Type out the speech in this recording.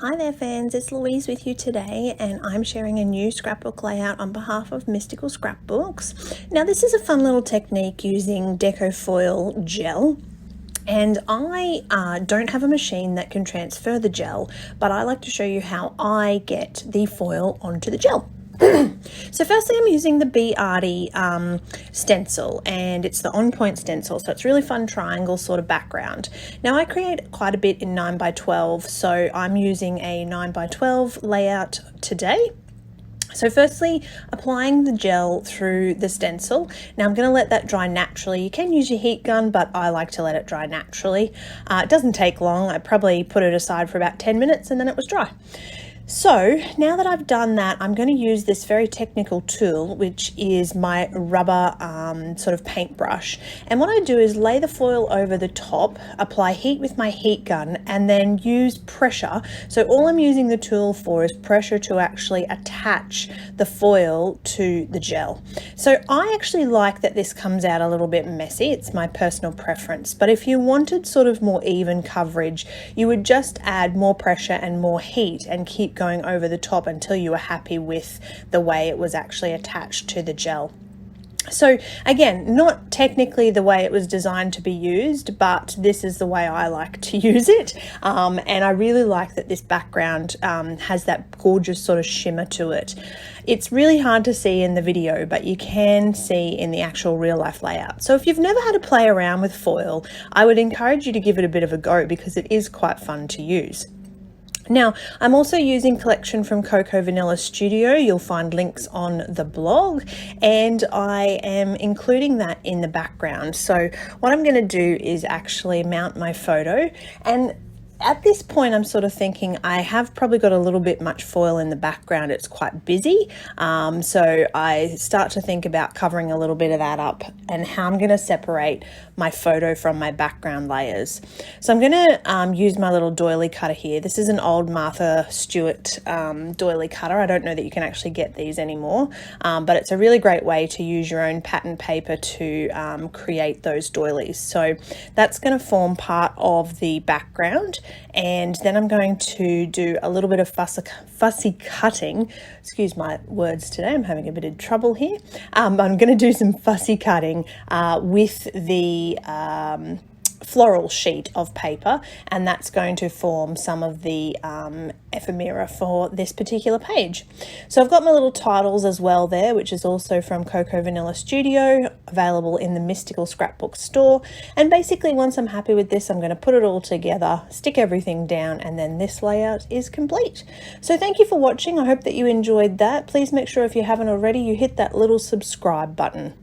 Hi there fans, it's Louise with you today and I'm sharing a new scrapbook layout on behalf of Mystical Scrapbooks. Now this is a fun little technique using deco foil gel. And I don't have a machine that can transfer the gel, but I like to show you how I get the foil onto the gel. So firstly I'm using the Be Arty stencil, and it's the on point stencil, so it's really fun triangle sort of background. Now I create quite a bit in 9x12, so I'm using a 9x12 layout today. So firstly, applying the gel through the stencil. Now I'm going to let that dry naturally. You can use your heat gun, but I like to let it dry naturally. It doesn't take long. I probably put it aside for about 10 minutes and then it was dry. So now that I've done that, I'm going to use this very technical tool, which is my rubber sort of paintbrush. And what I do is lay the foil over the top, apply heat with my heat gun, and then use pressure. So all I'm using the tool for is pressure to actually attach the foil to the gel. So I actually like that this comes out a little bit messy. It's my personal preference. But if you wanted sort of more even coverage, you would just add more pressure and more heat and keep going over the top until you were happy with the way it was actually attached to the gel. So again, not technically the way it was designed to be used, but this is the way I like to use it. And I really like that this background has that gorgeous sort of shimmer to it. It's really hard to see in the video, but you can see in the actual real life layout. So if you've never had to play around with foil, I would encourage you to give it a bit of a go because it is quite fun to use. Now, I'm also using collection from Cocoa Vanilla Studio. You'll find links on the blog, and I am including that in the background. So what I'm going to do is actually mount my photo, and at this point I'm sort of thinking I have probably got a little bit much foil in the background. It's quite busy, so I start to think about covering a little bit of that up and how I'm going to separate my photo from my background layers. So I'm going to use my little doily cutter here. This is an old Martha Stewart doily cutter. I don't know that you can actually get these anymore, but it's a really great way to use your own pattern paper to create those doilies. So that's going to form part of the background. And then I'm going to do a little bit of fussy cutting. Excuse my words today, I'm having a bit of trouble here. I'm going to do some fussy cutting with the floral sheet of paper, and that's going to form some of the ephemera for this particular page. So I've got my little titles as well there, which is also from Cocoa Vanilla Studio, available in the Mystical Scrapbook store. And basically once I'm happy with this, I'm going to put it all together, stick everything down, and then this layout is complete. So thank you for watching. I hope that you enjoyed that. Please make sure if you haven't already, you hit that little subscribe button.